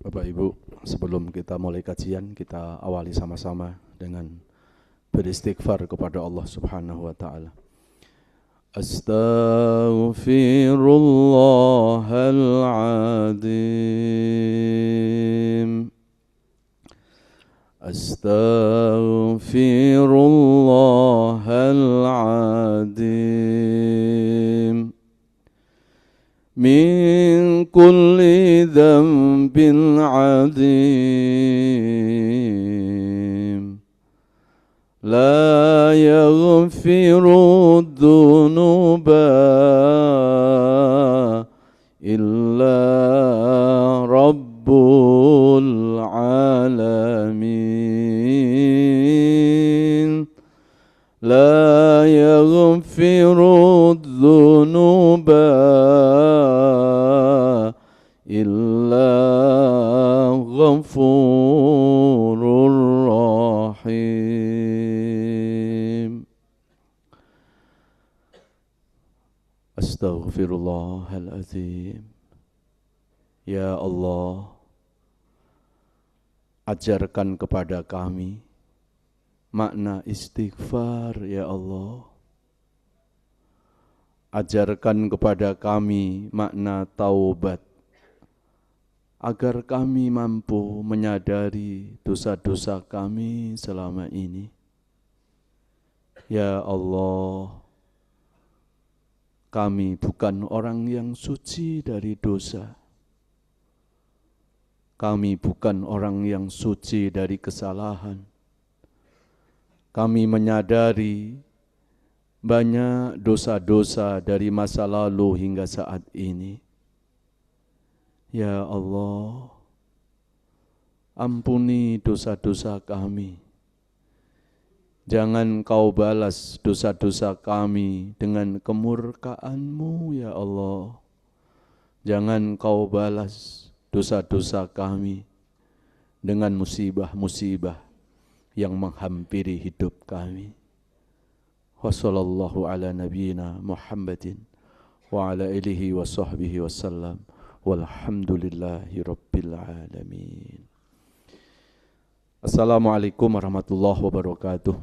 Bapak Ibu, sebelum kita mulai kajian, kita awali sama-sama dengan beristighfar kepada Allah Subhanahu wa taala. Astaghfirullahaladzim. Astaghfirullahaladzim. من كل ذنب عظيم لا يغفر الذنوب إلا رب العالمين لا يغفر الذنوب إلا غفور رحيم Astaghfirullahaladzim. Ya Allah, ajarkan kepada kami makna istighfar, ya Allah. Ajarkan kepada kami makna taubat, agar kami mampu menyadari dosa-dosa kami selama ini. Ya Allah, kami bukan orang yang suci dari dosa. Kami bukan orang yang suci dari kesalahan. Kami menyadari banyak dosa-dosa dari masa lalu hingga saat ini. Ya Allah, ampuni dosa-dosa kami. Jangan Kau balas dosa-dosa kami dengan kemurkaan-Mu, ya Allah. Jangan Kau balas dosa-dosa kami dengan musibah-musibah yang menghampiri hidup kami. Wassallallahu ala nabiyyina Muhammadin wa ala alihi wa sahbihi wasallam. Walhamdulillahi rabbil alamin. Assalamualaikum warahmatullahi wabarakatuh.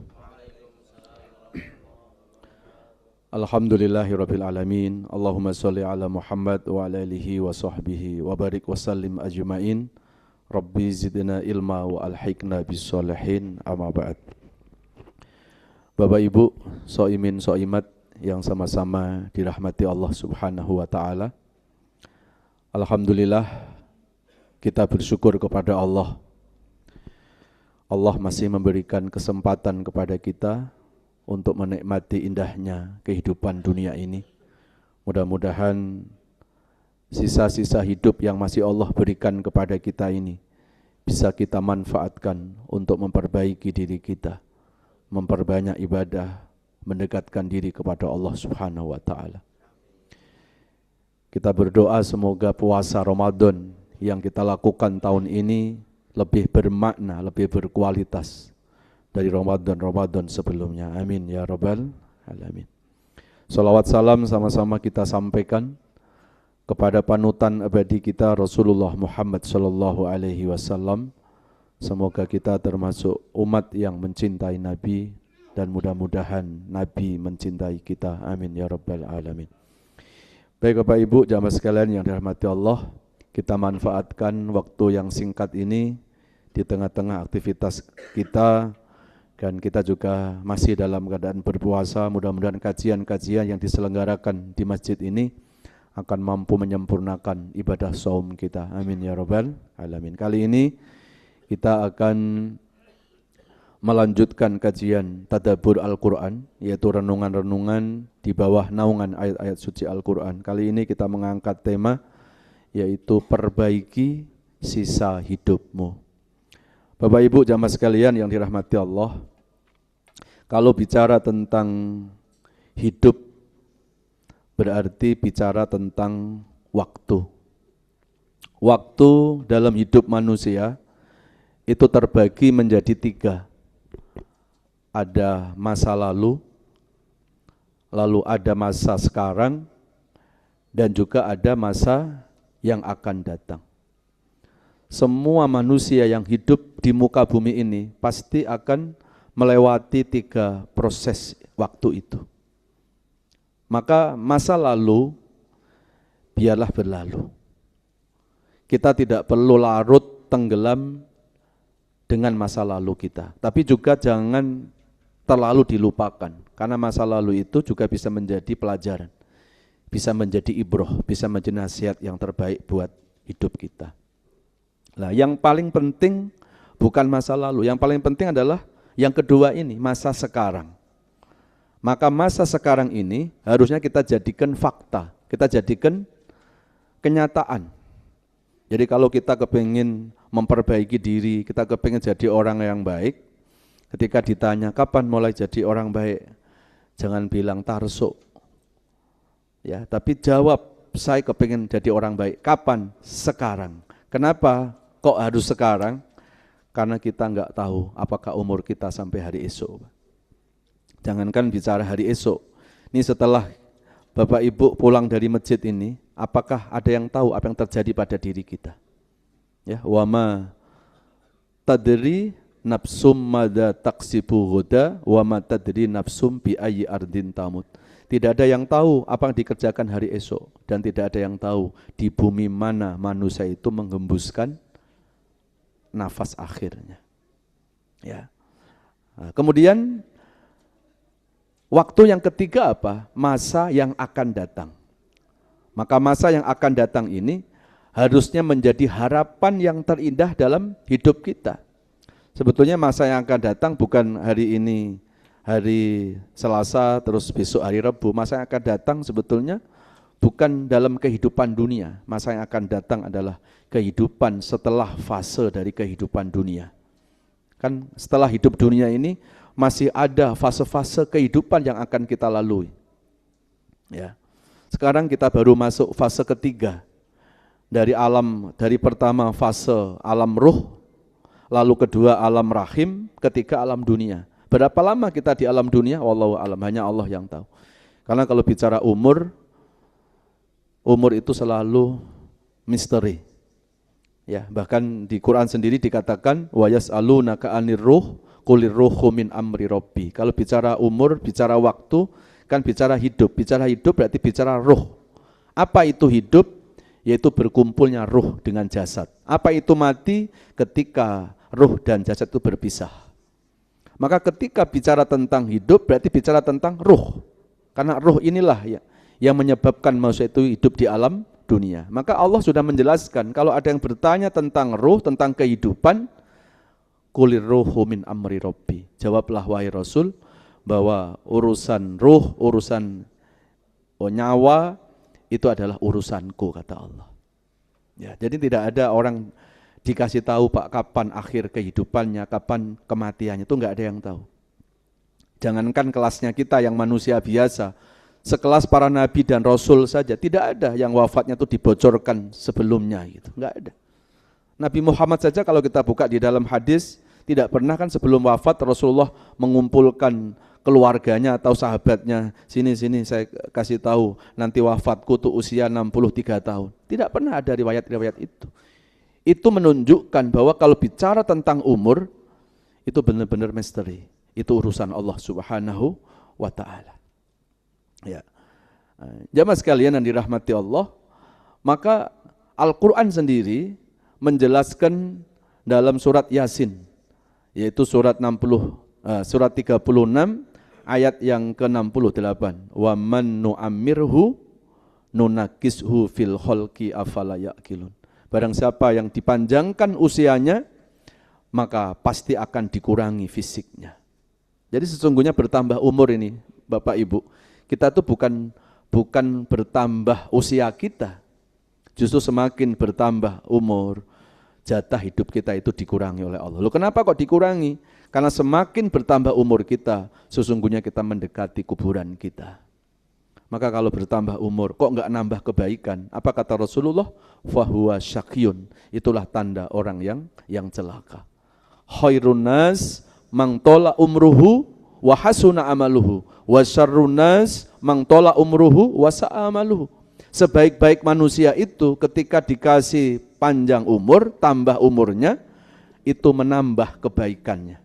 Alhamdulillahi rabbil alamin. Allahumma salli ala Muhammad wa ala alihi wa sahbihi wa barik wa sallim ajma'in. Rabbi zidna ilma wa alhiqna bis solihin, amma ba'd. Bapak Ibu, soimin soimat yang sama-sama dirahmati Allah Subhanahu wa taala. Alhamdulillah, kita bersyukur kepada Allah. Allah masih memberikan kesempatan kepada kita untuk menikmati indahnya kehidupan dunia ini. Mudah-mudahan sisa-sisa hidup yang masih Allah berikan kepada kita ini bisa kita manfaatkan untuk memperbaiki diri kita, memperbanyak ibadah, mendekatkan diri kepada Allah Subhanahu wa taala. Kita berdoa semoga puasa Ramadan yang kita lakukan tahun ini lebih bermakna, lebih berkualitas dari Ramadan sebelumnya. Amin ya rabbal alamin. Salawat salam sama-sama kita sampaikan kepada panutan abadi kita Rasulullah Muhammad sallallahu alaihi wasallam. Semoga kita termasuk umat yang mencintai Nabi dan mudah-mudahan Nabi mencintai kita. Amin ya rabbal alamin. Baik Bapak Ibu, jamaah sekalian yang dirahmati Allah, kita manfaatkan waktu yang singkat ini di tengah-tengah aktivitas kita, dan kita juga masih dalam keadaan berpuasa. Mudah-mudahan kajian-kajian yang diselenggarakan di masjid ini akan mampu menyempurnakan ibadah saum kita. Amin ya rabbal alamin. Kali ini kita akan melanjutkan kajian tadabbur Al-Quran, yaitu renungan-renungan di bawah naungan ayat-ayat suci Al-Quran. Kali ini kita mengangkat tema, yaitu perbaiki sisa hidupmu. Bapak Ibu jamaah sekalian yang dirahmati Allah, kalau bicara tentang hidup berarti bicara tentang waktu. Waktu dalam hidup manusia itu terbagi menjadi 3. Ada masa lalu ada masa sekarang, dan juga ada masa yang akan datang. semua manusia yang hidup di muka bumi ini pasti akan melewati 3 proses waktu itu. Maka masa lalu biarlah berlalu. Kita tidak perlu larut tenggelam dengan masa lalu kita, tapi juga jangan terlalu dilupakan, karena masa lalu itu juga bisa menjadi pelajaran, bisa menjadi ibroh, bisa menjadi nasihat yang terbaik buat hidup kita. Nah, yang paling penting bukan masa lalu, yang paling penting adalah yang kedua ini, masa sekarang. Maka masa sekarang ini harusnya kita jadikan fakta, kita jadikan kenyataan. Jadi kalau kita kepingin memperbaiki diri, kita kepingin jadi orang yang baik, ketika ditanya kapan mulai jadi orang baik, jangan bilang tarsuk. Ya, tapi jawab, saya kepingin jadi orang baik. Kapan? Sekarang. Kenapa kok harus sekarang? Karena kita enggak tahu apakah umur kita sampai hari esok. Jangankan bicara hari esok, ini setelah Bapak Ibu pulang dari masjid ini, apakah ada yang tahu apa yang terjadi pada diri kita? Ya, wa ma tadri nafsum madza taksibu ghadan wa ma tadri nafsum bi ayyi ardin tamut. Tidak ada yang tahu apa yang dikerjakan hari esok, dan tidak ada yang tahu di bumi mana manusia itu menghembuskan nafas akhirnya. Ya. Nah, kemudian waktu yang ketiga apa? Masa yang akan datang. Maka masa yang akan datang ini harusnya menjadi harapan yang terindah dalam hidup kita. Sebetulnya masa yang akan datang bukan hari ini, hari Selasa, terus besok hari Rabu. Masa yang akan datang sebetulnya bukan dalam kehidupan dunia. Masa yang akan datang adalah kehidupan setelah fase dari kehidupan dunia. Kan setelah hidup dunia ini masih ada fase-fase kehidupan yang akan kita lalui. Ya. Sekarang kita baru masuk fase ketiga. Dari pertama fase alam ruh, lalu kedua alam rahim, ketiga alam dunia. Berapa lama kita di alam dunia? Wallahu alam, hanya Allah yang tahu. Karena kalau bicara umur itu selalu misteri. Ya, bahkan di Quran sendiri dikatakan wa yas'alunaka 'anir ruh qulir ruhu min amri rabbi. Kalau bicara umur, bicara waktu, kan bicara hidup. Bicara hidup berarti bicara ruh. Apa itu hidup? Yaitu berkumpulnya ruh dengan jasad. Apa itu mati? Ketika ruh dan jasad itu berpisah. Maka ketika bicara tentang hidup berarti bicara tentang ruh. Karena ruh inilah yang menyebabkan manusia itu hidup di alam dunia. Maka Allah sudah menjelaskan, kalau ada yang bertanya tentang ruh, tentang kehidupan, kulir ruhu min amri rabbi. Jawablah wahai Rasul, bahwa urusan ruh, urusan nyawa, itu adalah urusanku, kata Allah. Ya, jadi tidak ada orang dikasih tahu Pak kapan akhir kehidupannya, kapan kematiannya, itu enggak ada yang tahu. Jangankan kelasnya kita yang manusia biasa, sekelas para nabi dan rasul saja, tidak ada yang wafatnya itu dibocorkan sebelumnya, gitu. Enggak ada. Nabi Muhammad saja kalau kita buka di dalam hadis, tidak pernah kan sebelum wafat Rasulullah mengumpulkan keluarganya atau sahabatnya, sini saya kasih tahu nanti wafatku tuh usia 63 tahun. Tidak pernah ada riwayat-riwayat itu. Itu menunjukkan bahwa kalau bicara tentang umur, itu benar-benar misteri. Itu urusan Allah Subhanahu wa ta'ala. Ya. Jamaah sekalian yang dirahmati Allah, maka Al-Quran sendiri menjelaskan dalam surat Yasin, yaitu surat 36 ayat yang ke-68. Wa man nu'ammirhu nunakishu fil khalqi afala ya'qilun. Barang siapa yang dipanjangkan usianya, maka pasti akan dikurangi fisiknya. Jadi sesungguhnya bertambah umur ini, Bapak Ibu, kita tuh bukan bertambah usia kita. Justru semakin bertambah umur, jatah hidup kita itu dikurangi oleh Allah. Loh, kenapa kok dikurangi? Karena semakin bertambah umur kita, sesungguhnya kita mendekati kuburan kita. Maka kalau bertambah umur, kok enggak nambah kebaikan? Apa kata Rasulullah? Fahuwa syakyun. Itulah tanda orang yang celaka. Khairun nas mang tola umruhu wa hasuna amaluhu wa syarrun nas mang tola umruhu wa sa'a amaluhu. Sebaik-baik manusia itu ketika dikasih panjang umur, tambah umurnya, itu menambah kebaikannya.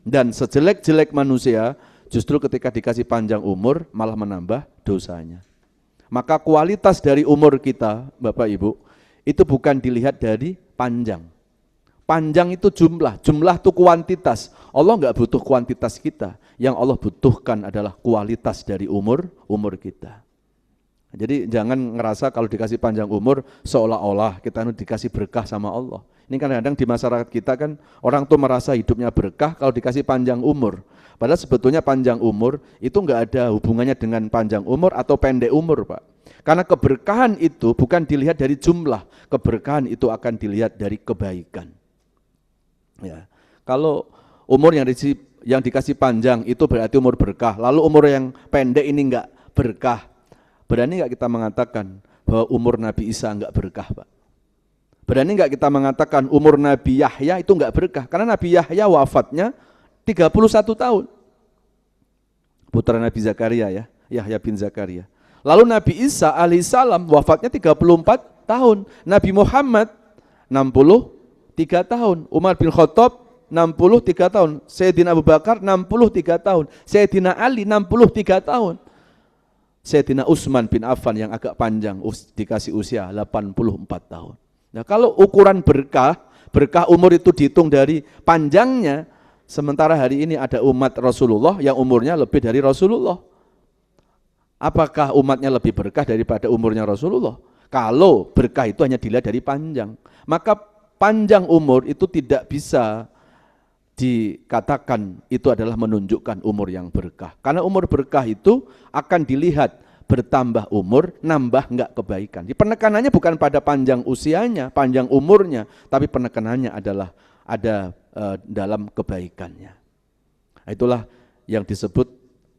Dan sejelek-jelek manusia, justru ketika dikasih panjang umur, malah menambah dosanya. Maka kualitas dari umur kita, Bapak Ibu, itu bukan dilihat dari panjang. Panjang itu jumlah itu kuantitas. Allah nggak butuh kuantitas kita. Yang Allah butuhkan adalah kualitas dari umur kita. Jadi jangan ngerasa kalau dikasih panjang umur seolah-olah kita dikasih berkah sama Allah. Ini kan kadang di masyarakat kita kan orang tuh merasa hidupnya berkah kalau dikasih panjang umur. Padahal sebetulnya panjang umur itu nggak ada hubungannya dengan panjang umur atau pendek umur, Pak. Karena keberkahan itu bukan dilihat dari jumlah, keberkahan itu akan dilihat dari kebaikan. Ya, kalau umur yang dikasih panjang itu berarti umur berkah, lalu umur yang pendek ini enggak berkah. Berani enggak kita mengatakan bahwa umur Nabi Isa enggak berkah, Pak? Berani enggak kita mengatakan umur Nabi Yahya itu enggak berkah? Karena Nabi Yahya wafatnya 31 tahun. Putra Nabi Zakaria ya, Yahya bin Zakaria. Lalu Nabi Isa alaihissalam wafatnya 34 tahun. Nabi Muhammad 63 tahun. Umar bin Khattab 63 tahun. Sayyidina Abu Bakar 63 tahun. Sayyidina Ali 63 tahun. Sayyidina Utsman bin Affan yang agak panjang dikasih usia 84 tahun. Nah, kalau ukuran berkah umur itu dihitung dari panjangnya, sementara hari ini ada umat Rasulullah yang umurnya lebih dari Rasulullah. Apakah umatnya lebih berkah daripada umurnya Rasulullah? Kalau berkah itu hanya dilihat dari panjang, maka panjang umur itu tidak bisa dikatakan itu adalah menunjukkan umur yang berkah. Karena umur berkah itu akan dilihat bertambah umur, nambah enggak kebaikan. Penekanannya bukan pada panjang usianya, panjang umurnya, tapi penekanannya adalah ada dalam kebaikannya. Itulah yang disebut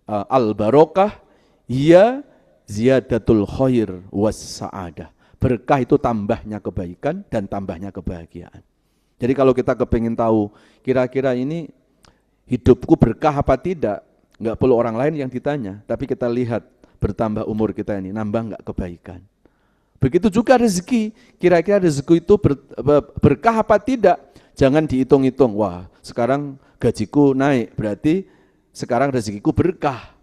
al-barokah, ya ziyadatul khair was sa'adah. Berkah itu tambahnya kebaikan dan tambahnya kebahagiaan. Jadi kalau kita kepingin tahu kira-kira ini hidupku berkah apa tidak, enggak perlu orang lain yang ditanya, tapi kita lihat bertambah umur kita ini, nambah enggak kebaikan. Begitu juga rezeki, kira-kira rezeki itu berkah apa tidak, jangan dihitung-hitung, wah sekarang gajiku naik, berarti sekarang rezekiku berkah.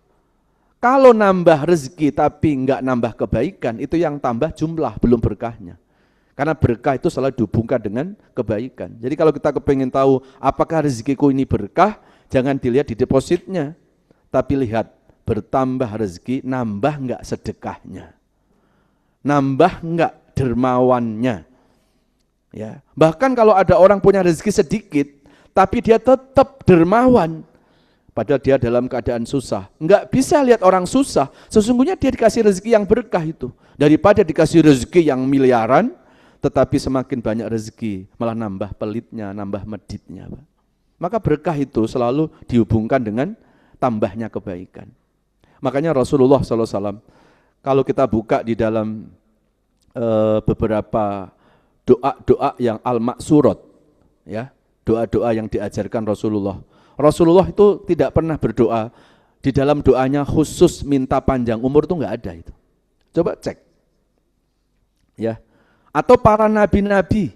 Kalau nambah rezeki tapi enggak nambah kebaikan, itu yang tambah jumlah, belum berkahnya. Karena berkah itu selalu dihubungkan dengan kebaikan. Jadi kalau kita kepingin tahu apakah rezekiku ini berkah, jangan dilihat di depositnya, tapi lihat bertambah rezeki, nambah enggak sedekahnya, nambah enggak dermawannya. Ya, bahkan kalau ada orang punya rezeki sedikit, tapi dia tetap dermawan, padahal dia dalam keadaan susah. Enggak bisa lihat orang susah, sesungguhnya dia dikasih rezeki yang berkah itu, daripada dikasih rezeki yang miliaran, tetapi semakin banyak rezeki, malah nambah pelitnya, nambah meditnya. Maka berkah itu selalu dihubungkan dengan tambahnya kebaikan. Makanya Rasulullah SAW, kalau kita buka di dalam beberapa doa-doa yang al-maksurat, ya, doa-doa yang diajarkan Rasulullah. Rasulullah itu tidak pernah berdoa, di dalam doanya khusus minta panjang umur, itu enggak ada itu. Coba cek. Ya. Atau para nabi-nabi,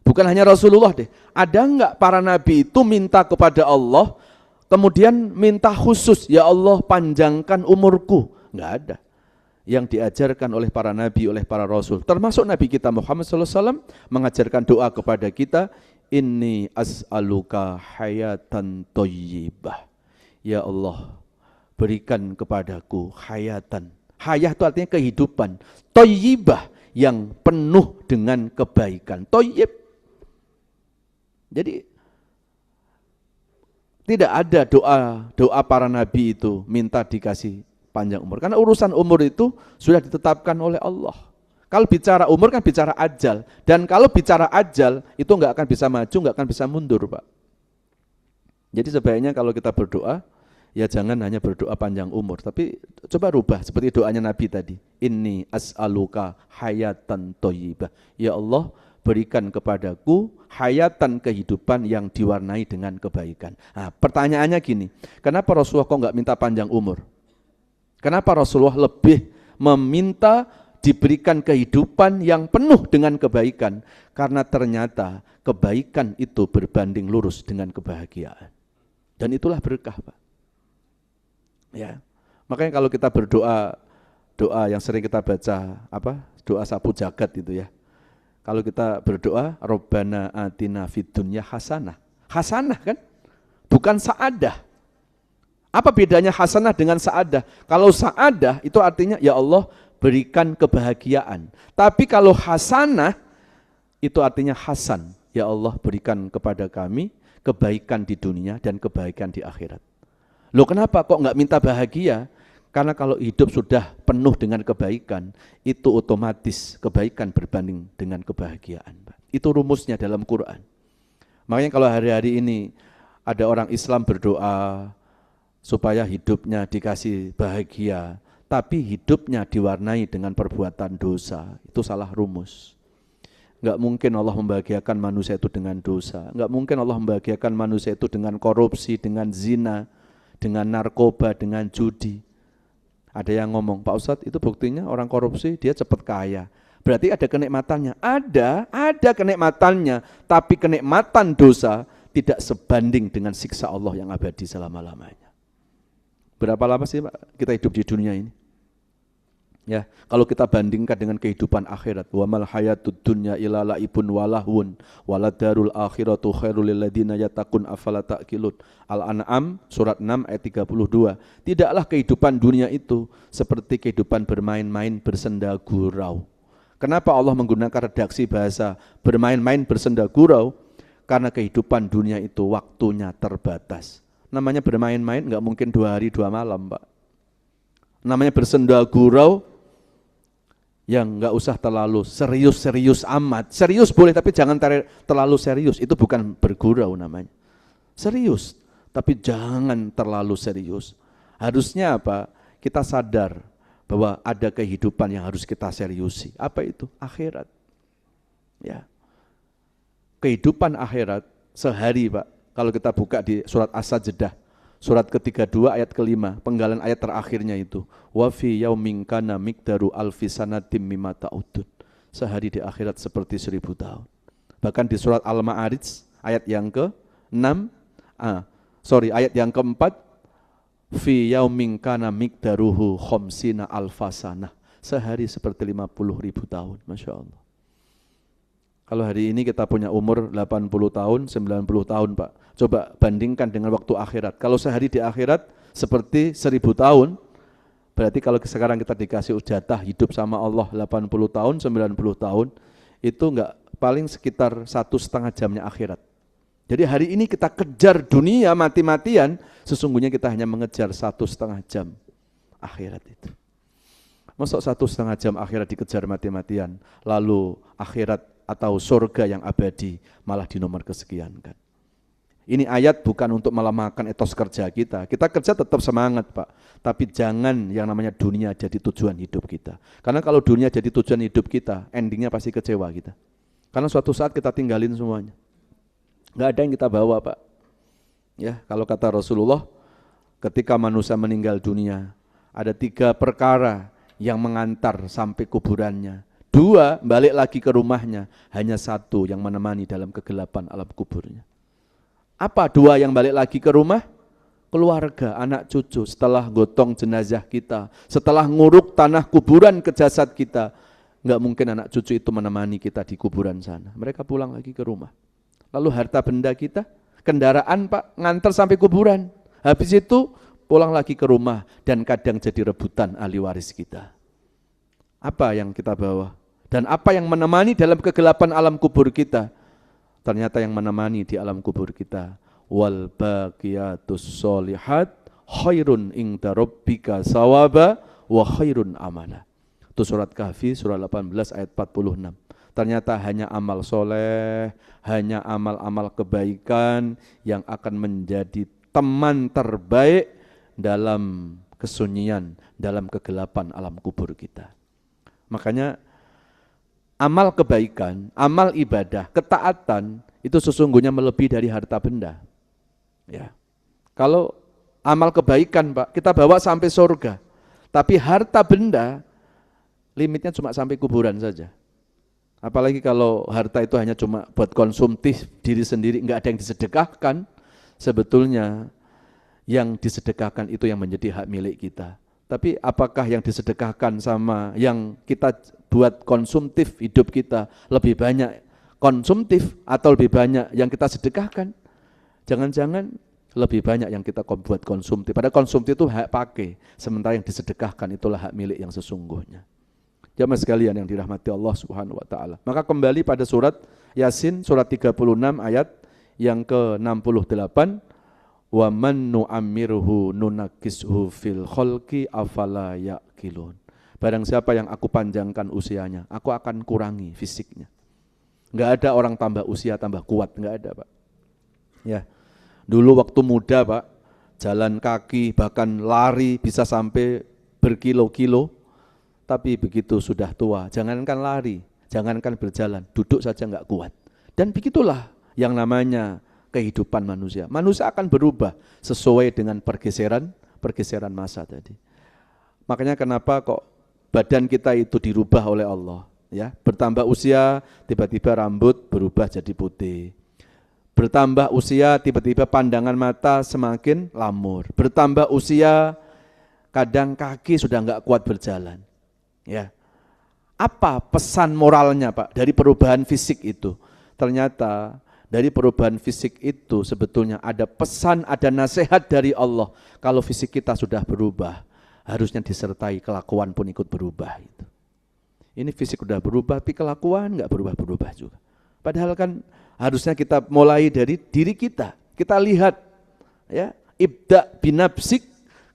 bukan hanya Rasulullah deh, ada enggak para nabi itu minta kepada Allah, kemudian minta khusus, ya Allah panjangkan umurku? Enggak ada. Yang diajarkan oleh para nabi, oleh para rasul, termasuk Nabi kita Muhammad SAW, mengajarkan doa kepada kita, inni as'aluka hayatan thayyibah. Ya Allah, berikan kepadaku hayatan. Hayat itu artinya kehidupan. Thayyibah, yang penuh dengan kebaikan. Thayyib. Jadi tidak ada doa para nabi itu minta dikasih panjang umur. Karena urusan umur itu sudah ditetapkan oleh Allah. Kalau bicara umur kan bicara ajal. Dan kalau bicara ajal itu enggak akan bisa maju, enggak akan bisa mundur, Pak. Jadi sebaiknya kalau kita berdoa, ya jangan hanya berdoa panjang umur, tapi coba rubah seperti doanya Nabi tadi. Inni as'aluka hayatan thayyibah. Ya Allah, berikan kepadaku hayatan, kehidupan yang diwarnai dengan kebaikan. Nah, pertanyaannya gini, kenapa Rasulullah kok enggak minta panjang umur? Kenapa Rasulullah lebih meminta diberikan kehidupan yang penuh dengan kebaikan, karena ternyata kebaikan itu berbanding lurus dengan kebahagiaan. Dan itulah berkah, Pak. Ya. Makanya kalau kita berdoa, doa yang sering kita baca, doa sapu jagat itu ya. Kalau kita berdoa, Rabbana atina fid dunya hasanah. Hasanah kan? Bukan sa'adah. Apa bedanya hasanah dengan sa'adah? Kalau sa'adah itu artinya ya Allah berikan kebahagiaan. Tapi kalau hasanah itu artinya hasan. Ya Allah berikan kepada kami kebaikan di dunia dan kebaikan di akhirat. Loh kenapa kok enggak minta bahagia? Karena kalau hidup sudah penuh dengan kebaikan, itu otomatis kebaikan berbanding dengan kebahagiaan. Itu rumusnya dalam Quran. Makanya kalau hari-hari ini ada orang Islam berdoa supaya hidupnya dikasih bahagia, tapi hidupnya diwarnai dengan perbuatan dosa, itu salah rumus. Enggak mungkin Allah membahagiakan manusia itu dengan dosa. Enggak mungkin Allah membahagiakan manusia itu dengan korupsi, dengan zina, dengan narkoba, dengan judi. Ada yang ngomong, Pak Ustadz itu buktinya orang korupsi dia cepat kaya. Berarti ada kenikmatannya. Ada kenikmatannya, tapi kenikmatan dosa tidak sebanding dengan siksa Allah yang abadi selama-lamanya. Berapa lama sih Pak kita hidup di dunia ini? Ya, kalau kita bandingkan dengan kehidupan akhirat, wa mal hayatud dunya illa laibun walahun waladarul akhiratu khairul lil ladzina yattaqun afala taqilun. Al-An'am surat 6 ayat 32. Tidaklah kehidupan dunia itu seperti kehidupan bermain-main bersenda gurau. Kenapa Allah menggunakan redaksi bahasa bermain-main bersenda gurau? Karena kehidupan dunia itu waktunya terbatas. Namanya bermain-main enggak mungkin 2 hari 2 malam, Pak. Namanya bersenda gurau yang enggak usah terlalu serius-serius amat. Serius boleh tapi jangan terlalu serius. Itu bukan bergurau namanya. Serius, tapi jangan terlalu serius. Harusnya apa? Kita sadar bahwa ada kehidupan yang harus kita seriusi. Apa itu? Akhirat. Ya. Kehidupan akhirat sehari, Pak. Kalau kita buka di surat As-Sajdah, surat ke-32 ayat ke-5, penggalan ayat terakhirnya itu. Wa fi yaumin kana miqdaru alfi sanatin mimma ta'udun. Sehari di akhirat seperti 1000 tahun. Bahkan di surat Al-Ma'arij ayat yang ke-6, ayat yang ke-4, fi yaumin kana miqdaruhu khamsina alfasanah. Sehari seperti 50.000 tahun, Masya Allah. Kalau hari ini kita punya umur 80 tahun, 90 tahun Pak. Coba bandingkan dengan waktu akhirat. Kalau sehari di akhirat seperti 1000 tahun, berarti kalau sekarang kita dikasih jatah hidup sama Allah 80 tahun, 90 tahun, itu enggak paling sekitar 1,5 jamnya akhirat. Jadi hari ini kita kejar dunia mati-matian, sesungguhnya kita hanya mengejar 1,5 jam akhirat itu. Masuk 1,5 jam akhirat dikejar mati-matian, lalu akhirat atau surga yang abadi malah di nomor kesekian kan. Ini ayat bukan untuk melemahkan etos kerja kita. Kita kerja tetap semangat Pak, tapi jangan yang namanya dunia jadi tujuan hidup kita. Karena kalau dunia jadi tujuan hidup kita, endingnya pasti kecewa kita. Karena suatu saat kita tinggalin semuanya. Enggak ada yang kita bawa Pak. Ya, kalau kata Rasulullah, ketika manusia meninggal dunia, ada 3 perkara yang mengantar sampai kuburannya. 2 balik lagi ke rumahnya, hanya 1 yang menemani dalam kegelapan alam kuburnya. Apa 2 yang balik lagi ke rumah? Keluarga, anak cucu, setelah gotong jenazah kita, setelah nguruk tanah kuburan ke jasad kita, enggak mungkin anak cucu itu menemani kita di kuburan sana. Mereka pulang lagi ke rumah. Lalu harta benda kita, kendaraan Pak, nganter sampai kuburan. Habis itu pulang lagi ke rumah dan kadang jadi rebutan ahli waris kita. Apa yang kita bawa? Dan apa yang menemani dalam kegelapan alam kubur kita? Ternyata yang menemani di alam kubur kita, wal baqiyatus sholihat khairun inda rabbika sawaba wa khairun amala. Itu surat Kahfi surah 18 ayat 46. Ternyata hanya amal soleh, hanya amal-amal kebaikan yang akan menjadi teman terbaik dalam kesunyian, dalam kegelapan alam kubur kita. Makanya amal kebaikan, amal ibadah, ketaatan itu sesungguhnya melebihi dari harta benda. Ya. Kalau amal kebaikan Pak, kita bawa sampai surga. Tapi harta benda limitnya cuma sampai kuburan saja. Apalagi kalau harta itu hanya cuma buat konsumtif diri sendiri, nggak ada yang disedekahkan, sebetulnya yang disedekahkan itu yang menjadi hak milik kita. Tapi apakah yang disedekahkan sama yang kita buat konsumtif hidup kita lebih banyak konsumtif atau lebih banyak yang kita sedekahkan? Jangan-jangan lebih banyak yang kita buat konsumtif. Padahal konsumtif itu hak pakai, sementara yang disedekahkan itulah hak milik yang sesungguhnya. Jamaah sekalian yang dirahmati Allah Subhanahu wa taala. Maka kembali pada surat Yasin surat 36 ayat yang ke-68, wa man nu'ammirhu nunakkishu fil khalqi afala yaqilun. Barang siapa yang aku panjangkan usianya, aku akan kurangi fisiknya. Enggak ada orang tambah usia tambah kuat, enggak ada, Pak. Ya. Dulu waktu muda, Pak, jalan kaki bahkan lari bisa sampai berkilo-kilo. Tapi begitu sudah tua, jangankan lari, jangankan berjalan, duduk saja enggak kuat. Dan begitulah yang namanya kehidupan manusia. Manusia akan berubah sesuai dengan pergeseran masa tadi. Makanya kenapa kok badan kita itu dirubah oleh Allah, ya. Bertambah usia, tiba-tiba rambut berubah jadi putih. Bertambah usia, tiba-tiba pandangan mata semakin lamur. Bertambah usia, kadang kaki sudah enggak kuat berjalan. Ya, apa pesan moralnya, Pak, dari perubahan fisik itu? Ternyata dari perubahan fisik itu sebetulnya ada pesan, ada nasihat dari Allah. Kalau fisik kita sudah berubah, harusnya disertai kelakuan pun ikut berubah. Ini fisik sudah berubah, tapi kelakuan enggak berubah-berubah juga. Padahal kan harusnya kita mulai dari diri kita. Kita lihat, ya, ibda binafsik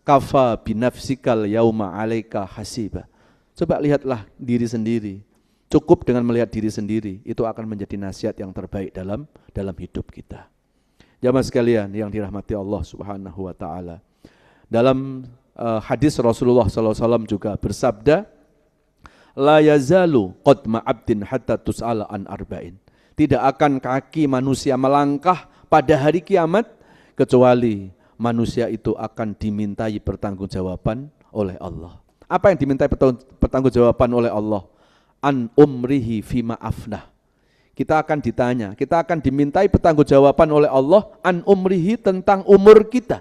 kafa binafsikal yauma alaika hasiba. Coba lihatlah diri sendiri. Cukup dengan melihat diri sendiri, itu akan menjadi nasihat yang terbaik dalam hidup kita. Jamaah sekalian yang dirahmati Allah Subhanahu wa taala. Dalam hadis Rasulullah SAW juga bersabda, la yazalu qadma abdin hatta tus'ala an arba'in. Tidak akan kaki manusia melangkah pada hari kiamat kecuali manusia itu akan dimintai pertanggungjawaban oleh Allah. Apa yang dimintai pertanggungjawaban oleh Allah? An umrihi fima afnah. Kita akan ditanya, kita akan dimintai pertanggungjawaban oleh Allah an umrihi tentang umur kita.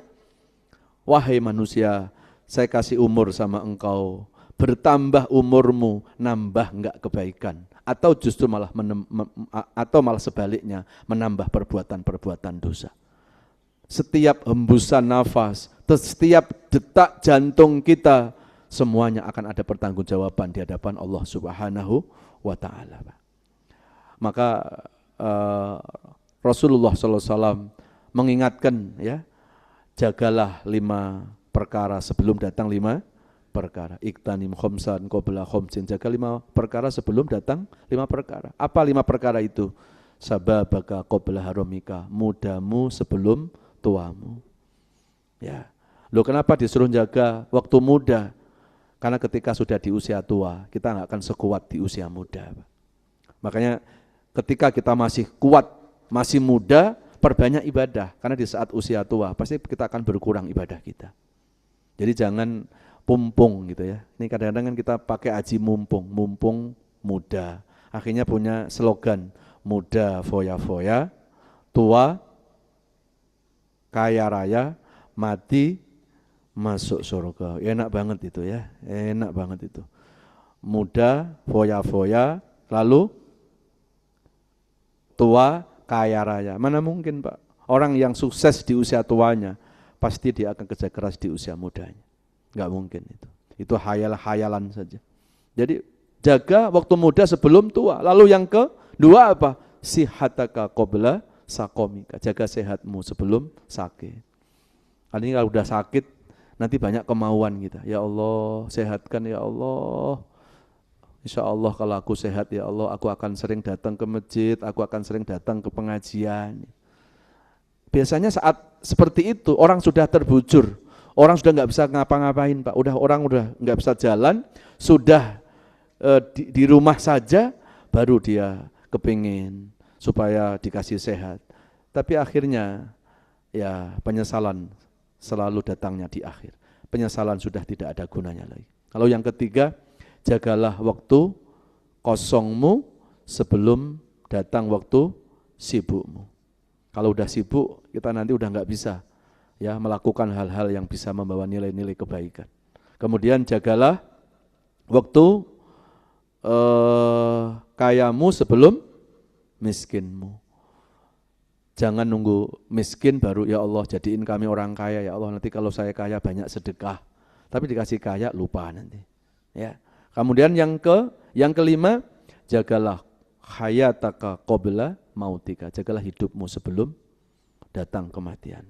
Wahai manusia, saya kasih umur sama engkau, bertambah umurmu, nambah enggak kebaikan, atau justru malah sebaliknya menambah perbuatan-perbuatan dosa. Setiap hembusan nafas, setiap detak jantung kita, semuanya akan ada pertanggungjawaban di hadapan Allah Subhanahu wa taala. Maka Rasulullah SAW mengingatkan, ya, jagalah 5 perkara sebelum datang 5 perkara. Iktanim khomsan qabla khomsin, jaga 5 perkara sebelum datang 5 perkara. Apa 5 perkara itu? Sababaka qabla haramika, mudamu sebelum tuamu. Ya. Loh, kenapa disuruh jaga waktu muda? Karena ketika sudah di usia tua, kita nggak akan sekuat di usia muda. Makanya ketika kita masih kuat, masih muda, perbanyak ibadah. Karena di saat usia tua, pasti kita akan berkurang ibadah kita. Jadi jangan mumpung gitu ya. Ini kadang-kadang kan kita pakai aji mumpung muda. Akhirnya punya slogan, muda foya-foya, tua kaya raya, mati masuk surga. Enak banget itu ya, enak banget itu. Muda, foya-foya, lalu tua, kaya raya. Mana mungkin, Pak? Orang yang sukses di usia tuanya, pasti dia akan kerja keras di usia mudanya. Enggak mungkin itu. Itu hayalan saja. Jadi jaga waktu muda sebelum tua. Lalu yang kedua apa? Sihataka qabla sakomika. Jaga sehatmu sebelum sakit. Kali ini kalau udah sakit, nanti banyak kemauan kita. Ya Allah, sehatkan ya Allah. Insya Allah kalau aku sehat ya Allah, aku akan sering datang ke masjid, aku akan sering datang ke pengajian. Biasanya saat seperti itu orang sudah terbujur, orang sudah nggak bisa ngapa-ngapain, Pak. Orang udah nggak bisa jalan, sudah di rumah saja, baru dia kepingin supaya dikasih sehat. Tapi akhirnya ya penyesalan selalu datangnya di akhir. Penyesalan sudah tidak ada gunanya lagi. Kalau yang ketiga, Jagalah waktu kosongmu sebelum datang waktu sibukmu. Kalau udah sibuk, kita nanti udah nggak bisa ya melakukan hal-hal yang bisa membawa nilai-nilai kebaikan. Kemudian jagalah waktu kayamu sebelum miskinmu. Jangan nunggu miskin baru ya Allah jadiin kami orang kaya ya Allah, nanti kalau saya kaya banyak sedekah. Tapi dikasih kaya lupa nanti. Ya. Kemudian yang kelima, jagalah hayataka qabla mautika. Jagalah hidupmu sebelum datang kematian.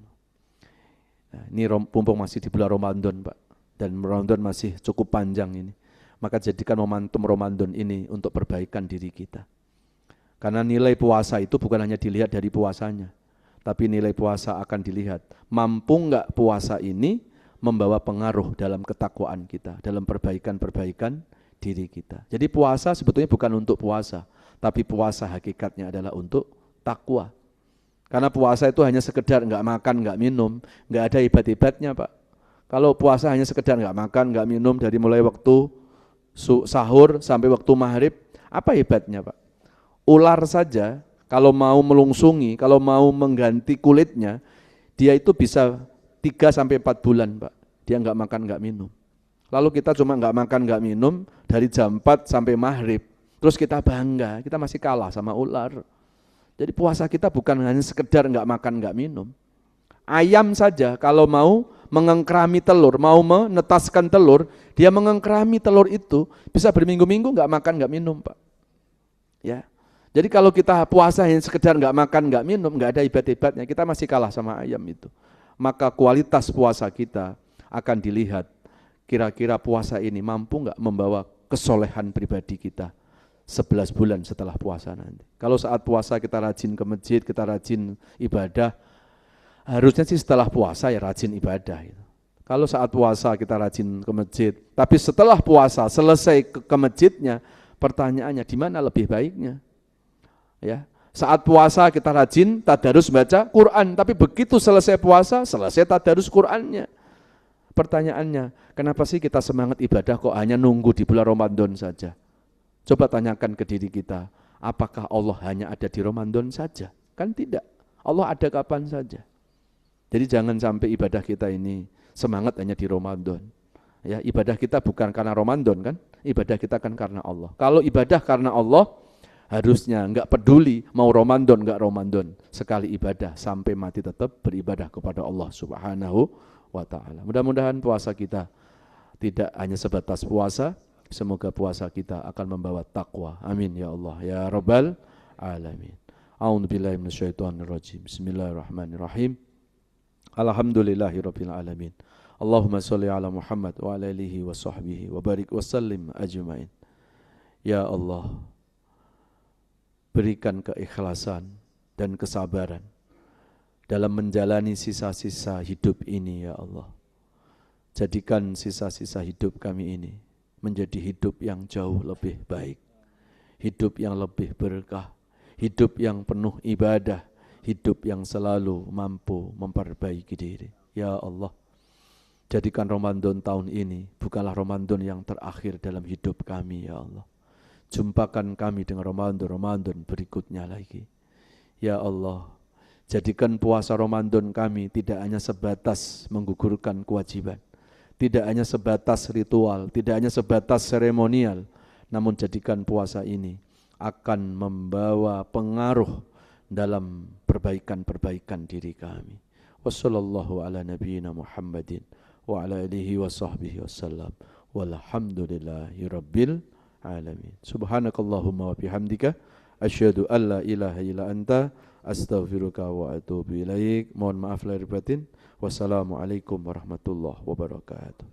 Nah, ini mumpung masih di bulan Ramadan, Pak. Dan Ramadan masih cukup panjang ini. Maka jadikan momentum Ramadan ini untuk perbaikan diri kita. Karena nilai puasa itu bukan hanya dilihat dari puasanya, tapi nilai puasa akan dilihat mampu enggak puasa ini membawa pengaruh dalam ketakwaan kita, dalam perbaikan-perbaikan diri kita. Jadi puasa sebetulnya bukan untuk puasa, tapi puasa hakikatnya adalah untuk takwa. Karena puasa itu hanya sekedar enggak makan, enggak minum, enggak ada hebat-hebatnya, Pak. Kalau puasa hanya sekedar enggak makan, enggak minum dari mulai waktu sahur sampai waktu maghrib, apa hebatnya, Pak? Ular saja kalau mau melungsungi, kalau mau mengganti kulitnya, dia itu bisa 3-4 bulan, Pak. Dia enggak makan, enggak minum. Lalu kita cuma enggak makan, enggak minum dari jam 4 sampai maghrib. Terus kita bangga, kita masih kalah sama ular. Jadi puasa kita bukan hanya sekedar enggak makan, enggak minum. Ayam saja kalau mau mengengkrami telur, mau menetaskan telur, dia mengengkrami telur itu bisa berminggu-minggu enggak makan, enggak minum, Pak. Ya. Jadi kalau kita puasa hanya sekedar enggak makan, enggak minum, enggak ada hebat-hebatnya, kita masih kalah sama ayam itu. Maka kualitas puasa kita akan dilihat, kira-kira puasa ini mampu enggak membawa kesolehan pribadi kita 11 bulan setelah puasa nanti. Kalau saat puasa kita rajin ke masjid, kita rajin ibadah, harusnya sih setelah puasa ya rajin ibadah. Kalau saat puasa kita rajin ke masjid, tapi setelah puasa selesai ke masjidnya, pertanyaannya di mana lebih baiknya? Ya, saat puasa kita rajin tadarus baca Quran, tapi begitu selesai puasa, selesai tadarus Qurannya. Pertanyaannya, kenapa sih kita semangat ibadah kok hanya nunggu di bulan Ramadan saja? Coba tanyakan ke diri kita, apakah Allah hanya ada di Ramadan saja? Kan tidak, Allah ada kapan saja. Jadi jangan sampai ibadah kita ini semangat hanya di Ramadan. Ya, ibadah kita bukan karena Ramadan kan, ibadah kita kan karena Allah. Kalau ibadah karena Allah, harusnya enggak peduli mau Ramadan enggak Ramadan, sekali ibadah sampai mati tetap beribadah kepada Allah Subhanahu wa taala. Mudah-mudahan puasa kita tidak hanya sebatas puasa, semoga puasa kita akan membawa takwa. Amin ya Allah ya rabbal alamin. A'udzubillahi minasyaitonirrajim. Bismillahirrahmanirrahim. Alhamdulillahirabbil alamin. Allahumma shalli ala Muhammad wa ala alihi wa sahbihi wa barik wa sallim ajmain. Ya Allah, berikan keikhlasan dan kesabaran dalam menjalani sisa-sisa hidup ini ya Allah. Jadikan sisa-sisa hidup kami ini menjadi hidup yang jauh lebih baik, hidup yang lebih berkah, hidup yang penuh ibadah, hidup yang selalu mampu memperbaiki diri. Ya Allah, jadikan Ramadan tahun ini bukanlah Ramadan yang terakhir dalam hidup kami ya Allah. Jumpakan kami dengan Ramadan berikutnya lagi. Ya Allah, jadikan puasa Ramadan kami tidak hanya sebatas menggugurkan kewajiban, tidak hanya sebatas ritual, tidak hanya sebatas seremonial, namun jadikan puasa ini akan membawa pengaruh dalam perbaikan-perbaikan diri kami. Wassallallahu ala nabiyyina Muhammadin wa ala alihi wa sahbihi wasallam. Walhamdulillahi rabbil alamin. Subhanakallahumma wa bihamdika asyhadu an la ilaha illa anta astaghfiruka wa atubu ilaik. Mohon maaf lahir batin. Wassalamualaikum warahmatullahi wabarakatuh.